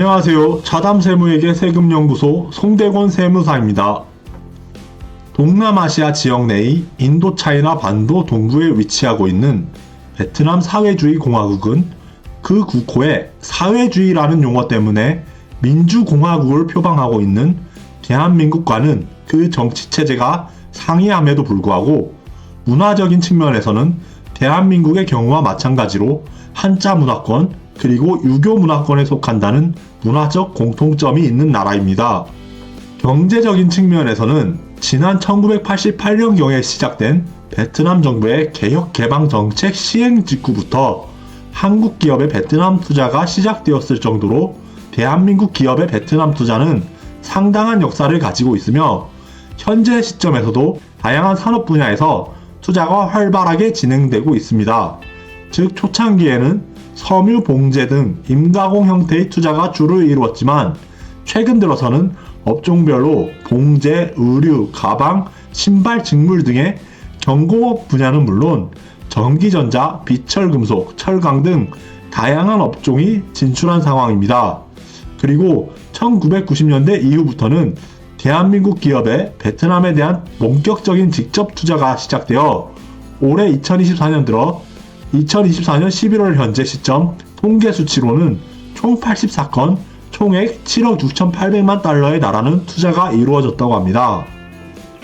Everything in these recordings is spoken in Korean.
안녕하세요. 자담세무에게 세금연구소 송대권 세무사입니다. 동남아시아 지역 내의 인도차이나 반도 동부에 위치하고 있는 베트남 사회주의 공화국은 그 국호에 사회주의라는 용어 때문에 민주공화국을 표방하고 있는 대한민국과는 그 정치체제가 상이함에도 불구하고 문화적인 측면에서는 대한민국의 경우와 마찬가지로 한자 문화권 그리고 유교 문화권에 속한다는 문화적 공통점이 있는 나라입니다. 경제적인 측면에서는 지난 1988년경에 시작된 베트남 정부의 개혁 개방 정책 시행 직후부터 한국 기업의 베트남 투자가 시작되었을 정도로 대한민국 기업의 베트남 투자는 상당한 역사를 가지고 있으며 현재 시점에서도 다양한 산업 분야에서 투자가 활발하게 진행되고 있습니다. 즉 초창기에는 섬유, 봉제 등 임가공 형태의 투자가 주로 이루어졌지만 최근 들어서는 업종별로 봉제, 의류, 가방, 신발, 직물 등의 경공업 분야는 물론 전기전자, 비철금속, 철강 등 다양한 업종이 진출한 상황입니다. 그리고 1990년대 이후부터는 대한민국 기업의 베트남에 대한 본격적인 직접 투자가 시작되어 올해 2024년 들어 2024년 11월 현재 시점 통계 수치로는 총 84건, 총액 7억 6,800만 달러에 달하는 투자가 이루어졌다고 합니다.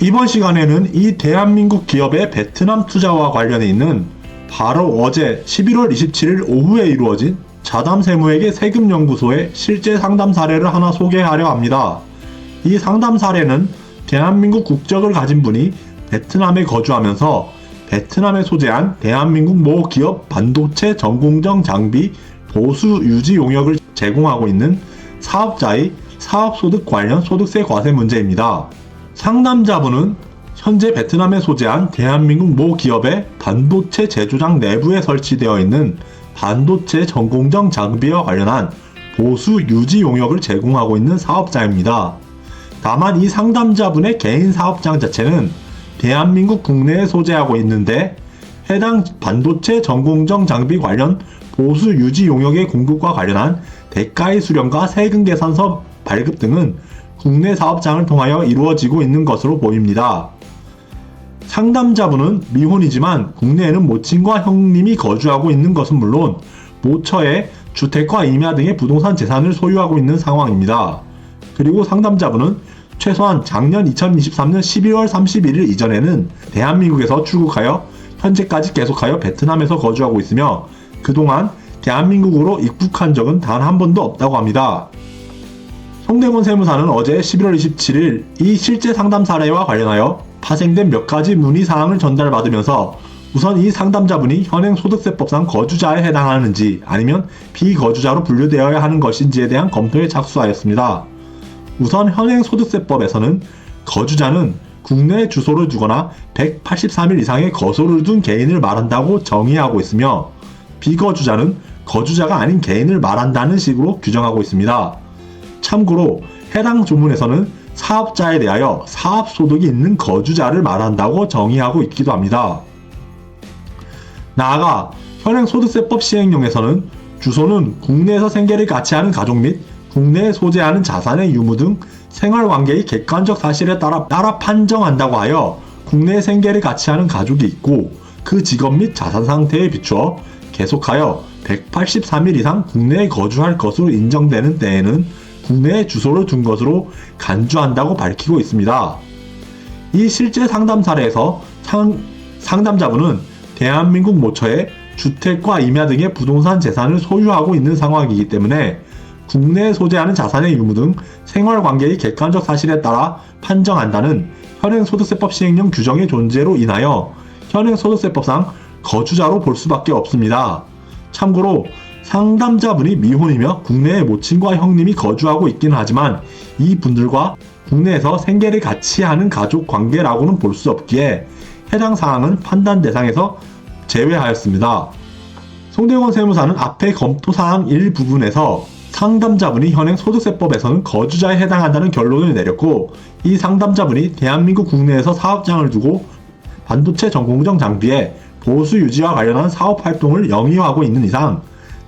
이번 시간에는 이 대한민국 기업의 베트남 투자와 관련해 있는 바로 어제 11월 27일 오후에 이루어진 자담세무에게 세금연구소의 실제 상담 사례를 하나 소개하려 합니다. 이 상담 사례는 대한민국 국적을 가진 분이 베트남에 거주하면서 베트남에 소재한 대한민국 모 기업 반도체 전공정 장비 보수 유지 용역을 제공하고 있는 사업자의 사업소득 관련 소득세 과세 문제입니다. 상담자분은 현재 베트남에 소재한 대한민국 모 기업의 반도체 제조장 내부에 설치되어 있는 반도체 전공정 장비와 관련한 보수 유지 용역을 제공하고 있는 사업자입니다. 다만 이 상담자분의 개인 사업장 자체는 대한민국 국내에 소재하고 있는데 해당 반도체 전공정 장비 관련 보수 유지 용역의 공급과 관련한 대가의 수령과 세금 계산서 발급 등은 국내 사업장을 통하여 이루어지고 있는 것으로 보입니다. 상담자분은 미혼이지만 국내에는 모친과 형님이 거주하고 있는 것은 물론 모처에 주택과 임야 등의 부동산 재산을 소유하고 있는 상황입니다. 그리고 상담자분은 최소한 작년 2023년 12월 31일 이전에는 대한민국에서 출국하여 현재까지 계속하여 베트남에서 거주하고 있으며 그동안 대한민국으로 입국한 적은 단 한 번도 없다고 합니다. 송대권 세무사는 어제 11월 27일 이 실제 상담 사례와 관련하여 파생된 몇 가지 문의사항을 전달받으면서 우선 이 상담자분이 현행 소득세법상 거주자에 해당하는지 아니면 비거주자로 분류되어야 하는 것인지에 대한 검토에 착수하였습니다. 우선 현행 소득세법에서는 거주자는 국내에 주소를 두거나 183일 이상의 거소를 둔 개인을 말한다고 정의하고 있으며 비거주자는 거주자가 아닌 개인을 말한다는 식으로 규정하고 있습니다. 참고로 해당 조문에서는 사업자에 대하여 사업소득이 있는 거주자를 말한다고 정의하고 있기도 합니다. 나아가 현행 소득세법 시행령에서는 주소는 국내에서 생계를 같이 하는 가족 및 국내에 소재하는 자산의 유무 등 생활관계의 객관적 사실에 따라 판정한다고 하여 국내에 생계를 같이 하는 가족이 있고 그 직업 및 자산 상태에 비추어 계속하여 183일 이상 국내에 거주할 것으로 인정되는 때에는 국내에 주소를 둔 것으로 간주한다고 밝히고 있습니다. 이 실제 상담 사례에서 상담자분은 대한민국 모처에 주택과 임야 등의 부동산 재산을 소유하고 있는 상황이기 때문에 국내에 소재하는 자산의 유무 등 생활관계의 객관적 사실에 따라 판정한다는 현행 소득세법 시행령 규정의 존재로 인하여 현행 소득세법상 거주자로 볼 수밖에 없습니다. 참고로 상담자분이 미혼이며 국내에 모친과 형님이 거주하고 있기는 하지만 이 분들과 국내에서 생계를 같이 하는 가족 관계라고는 볼 수 없기에 해당 사항은 판단 대상에서 제외하였습니다. 송대권 세무사는 앞의 검토사항 1부분에서 상담자분이 현행 소득세법에서는 거주자에 해당한다는 결론을 내렸고 이 상담자분이 대한민국 국내에서 사업장을 두고 반도체 전공정 장비의 보수 유지와 관련한 사업 활동을 영위하고 있는 이상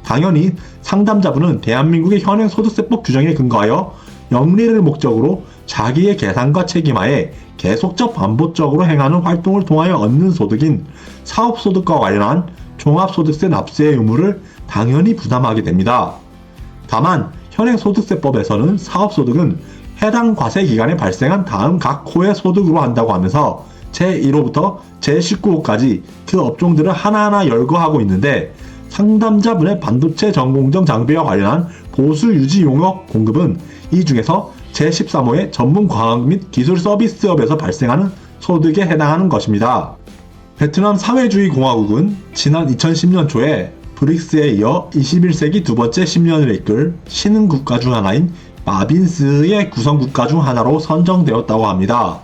당연히 상담자분은 대한민국의 현행 소득세법 규정에 근거하여 영리를 목적으로 자기의 계산과 책임하에 계속적 반복적으로 행하는 활동을 통하여 얻는 소득인 사업소득과 관련한 종합소득세 납세의 의무를 당연히 부담하게 됩니다. 다만 현행 소득세법에서는 사업소득은 해당 과세기간에 발생한 다음 각 호의 소득으로 한다고 하면서 제1호부터 제19호까지 그 업종들을 하나하나 열거하고 있는데, 상담자분의 반도체 전공정 장비와 관련한 보수 유지 용역 공급은 이 중에서 제13호의 전문 과학 및 기술 서비스업에서 발생하는 소득에 해당하는 것입니다. 베트남 사회주의 공화국은 지난 2010년 초에 브릭스에 이어 21세기 두 번째 10년을 이끌 신흥 국가 중 하나인 마빈스의 구성 국가 중 하나로 선정되었다고 합니다.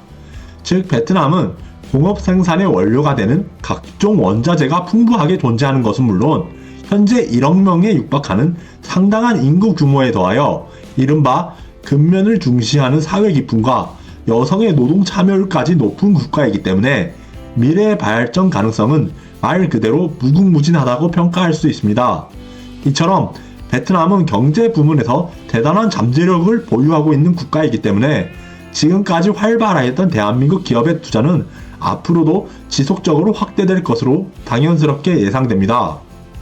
즉 베트남은 공업 생산의 원료가 되는 각종 원자재가 풍부하게 존재하는 것은 물론 현재 1억 명에 육박하는 상당한 인구 규모에 더하여 이른바 근면을 중시하는 사회 기품과 여성의 노동 참여율까지 높은 국가이기 때문에 미래의 발전 가능성은 말 그대로 무궁무진하다고 평가할 수 있습니다. 이처럼 베트남은 경제 부문에서 대단한 잠재력을 보유하고 있는 국가이기 때문에 지금까지 활발하였던 대한민국 기업의 투자는 앞으로도 지속적으로 확대될 것으로 당연스럽게 예상됩니다.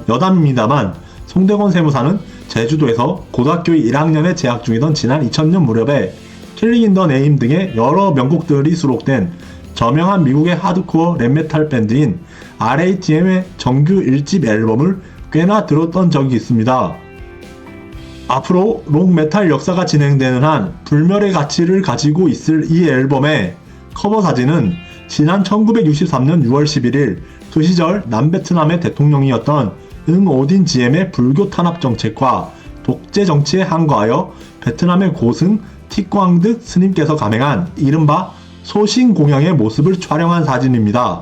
여담입니다만 송대권 세무사는 제주도에서 고등학교 1학년에 재학 중이던 지난 2000년 무렵에 킬링 인 더 네임 등의 여러 명곡들이 수록된 저명한 미국의 하드코어 랩메탈 밴드인 RATM의 정규 1집 앨범을 꽤나 들었던 적이 있습니다. 앞으로 록메탈 역사가 진행되는 한 불멸의 가치를 가지고 있을 이 앨범의 커버 사진은 지난 1963년 6월 11일 그 시절 남베트남의 대통령이었던 응오딘 지엠의 불교 탄압 정책과 독재 정치에 항거하여 베트남의 고승 티광드 스님께서 감행한 이른바 소신 공양의 모습을 촬영한 사진입니다.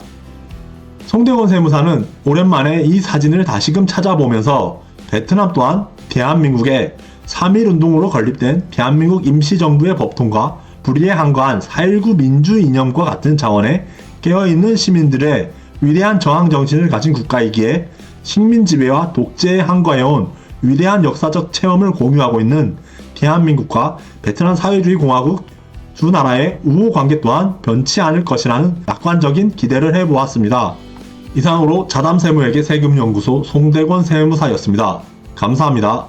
송대권 세무사는 오랜만에 이 사진을 다시금 찾아보면서 베트남 또한 대한민국의 3.1운동으로 건립된 대한민국 임시정부의 법통과 불의에 항거한 4.19 민주 이념과 같은 차원의 깨어있는 시민들의 위대한 저항 정신을 가진 국가이기에 식민지배와 독재에 항거해온 위대한 역사적 체험을 공유하고 있는 대한민국과 베트남 사회주의 공화국 두 나라의 우호 관계 또한 변치 않을 것이라는 낙관적인 기대를 해보았습니다. 이상으로 자담세무에게 세금연구소 송대권 세무사였습니다. 감사합니다.